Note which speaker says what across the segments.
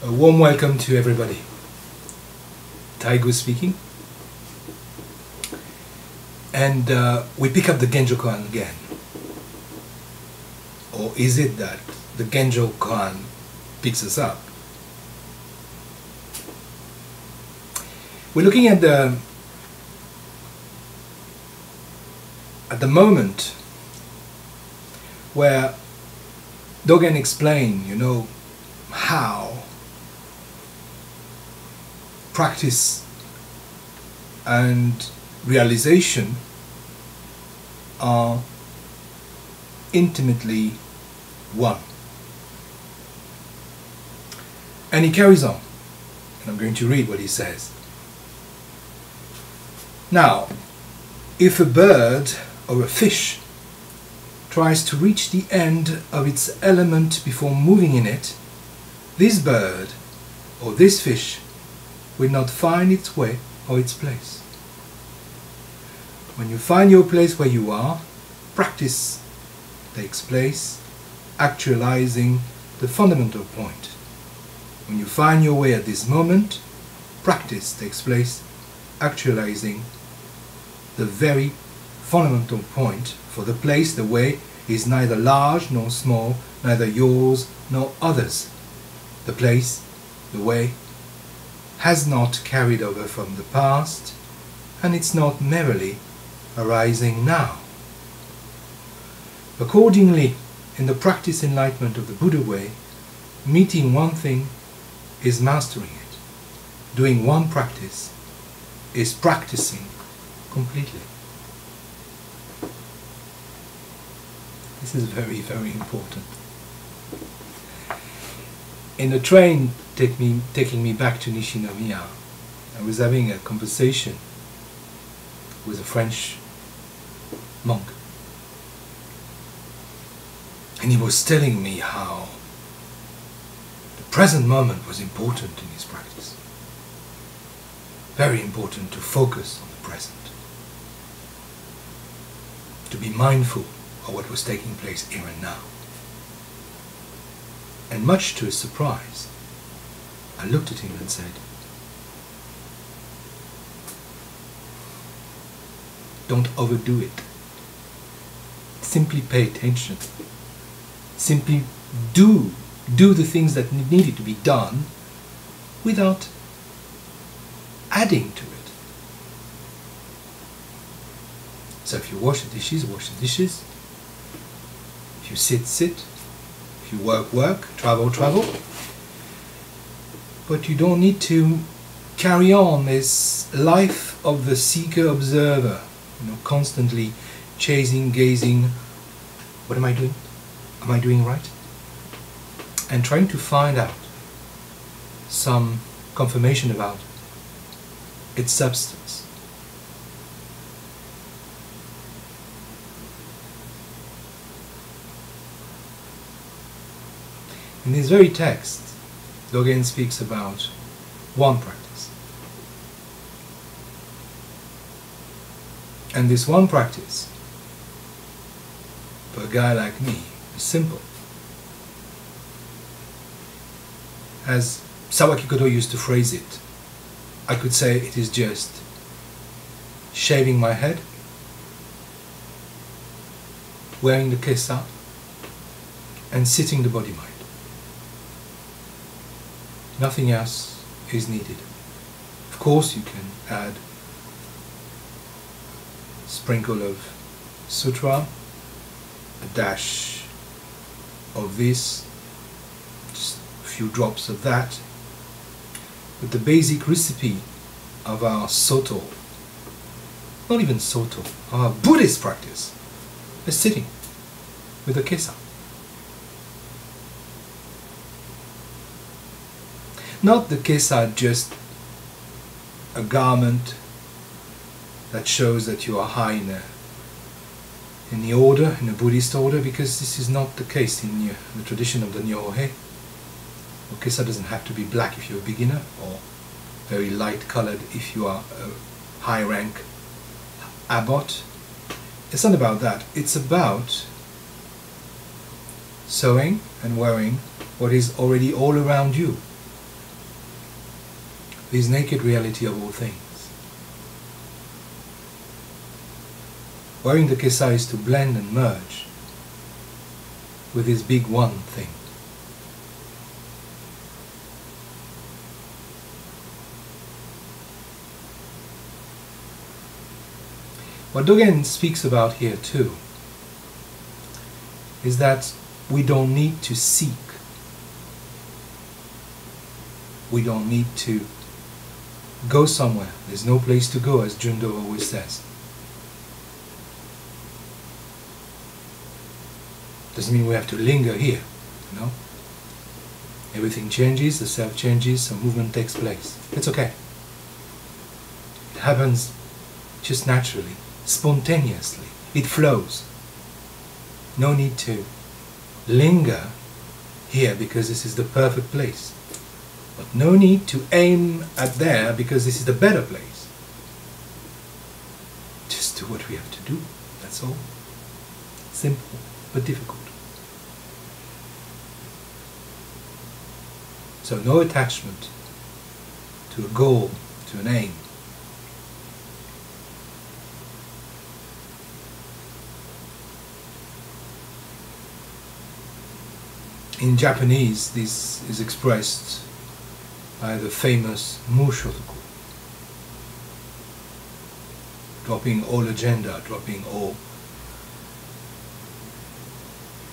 Speaker 1: A warm welcome to everybody. Taigo speaking. And we pick up the genjokoan again. Or is it that the genjokoan picks us up? We're looking at the moment where Dogen explained, how practice and realization are intimately one. And he carries on, and I'm going to read what he says. Now, if a bird or a fish tries to reach the end of its element before moving in it, this bird or this fish will not find its way or its place. When you find your place where you are, practice takes place, actualizing the fundamental point. When you find your way at this moment, practice takes place, actualizing the very fundamental point. For the place, the way, is neither large nor small, neither yours nor others. The place, the way, has not carried over from the past, and it's not merely arising now. Accordingly, in the practice-enlightenment of the Buddha way, meeting one thing is mastering it. Doing one practice is practicing completely. This is very, very important. In the train taking me back to Nishinomiya, I was having a conversation with a French monk. And he was telling me how the present moment was important in his practice. Very important to focus on the present. To be mindful of what was taking place here and now. And much to his surprise, I looked at him and said, don't overdo it. Simply pay attention. Simply do the things that needed to be done without adding to it. So if you wash the dishes, wash the dishes. If you sit, sit. If you work, work. Travel, travel. But you don't need to carry on this life of the seeker-observer, constantly chasing, gazing. What am I doing? Am I doing right? And trying to find out some confirmation about its substance. In this very text, Dogen speaks about one practice. And this one practice, for a guy like me, is simple. As Sawaki Koto used to phrase it, I could say it is just shaving my head, wearing the kesa, and sitting the body-mind. Nothing else is needed. Of course you can add a sprinkle of sutra, a dash of this, just a few drops of that. But the basic recipe of our Soto, not even Soto, our Buddhist practice, is sitting with a kesa. Not the kesa just a garment that shows that you are high in the order, in the Buddhist order, because this is not the case in the tradition of the Nyohei. Kesa doesn't have to be black if you're a beginner, or very light colored if you are a high rank abbot. It's not about that. It's about sewing and wearing what is already all around you, this naked reality of all things. Wherein the kesa is to blend and merge with this big one thing. What Dogen speaks about here too is that we don't need to seek. We don't need to go somewhere. There's no place to go, as Jundo always says. Doesn't mean we have to linger here, you know. Everything changes, the self changes, some movement takes place. It's okay. It happens just naturally, spontaneously. It flows. No need to linger here because this is the perfect place. But no need to aim at there because this is the better place. Just do what we have to do. That's all. Simple but difficult. So no attachment to a goal, to an aim. In Japanese, this is expressed by the famous mushotoku. Dropping all agenda, dropping all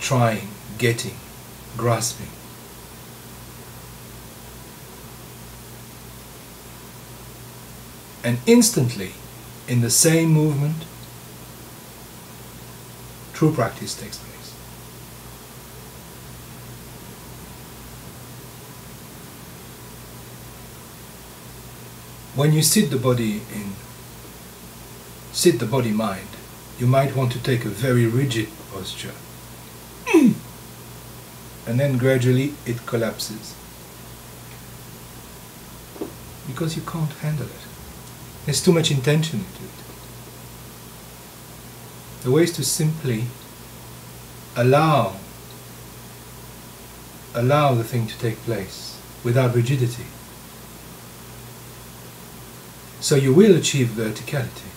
Speaker 1: trying, getting, grasping. And instantly, in the same movement, true practice takes place. When you sit the body mind, you might want to take a very rigid posture. And then gradually it collapses. Because you can't handle it. There's too much intention into it. The way is to simply allow the thing to take place without rigidity. So you will achieve verticality.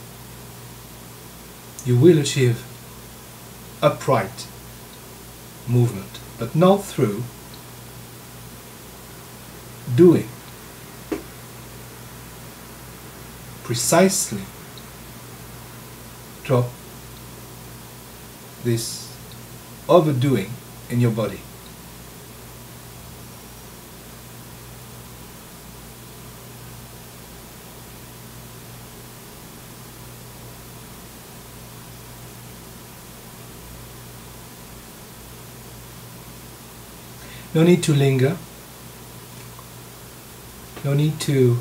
Speaker 1: You will achieve upright movement, but not through doing. Precisely drop this overdoing in your body. No need to linger. No need to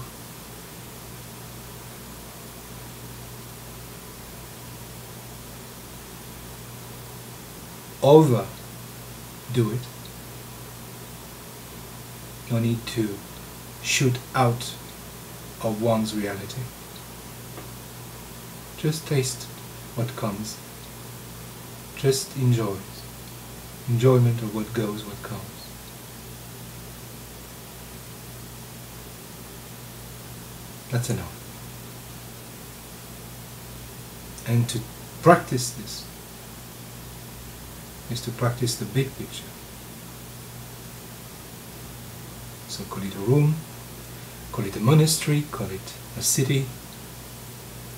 Speaker 1: overdo it. No need to shoot out of one's reality. Just taste what comes. Just enjoy. Enjoyment of what goes, what comes. That's enough. And to practice this is to practice the big picture. So call it a room, call it a monastery, call it a city,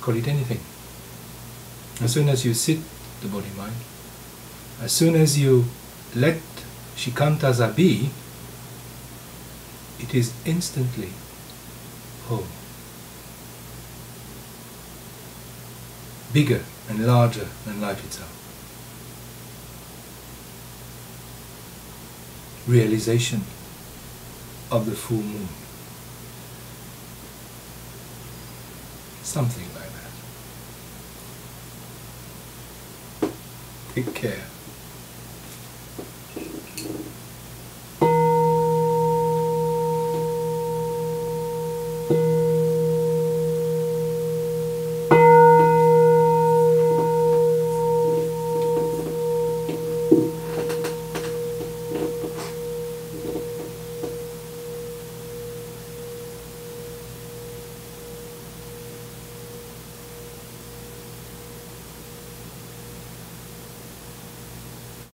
Speaker 1: call it anything. As soon as you sit the body-mind, as soon as you let shikantaza be, it is instantly home. Bigger and larger than life itself. Realization of the full moon. Something like that. Take care.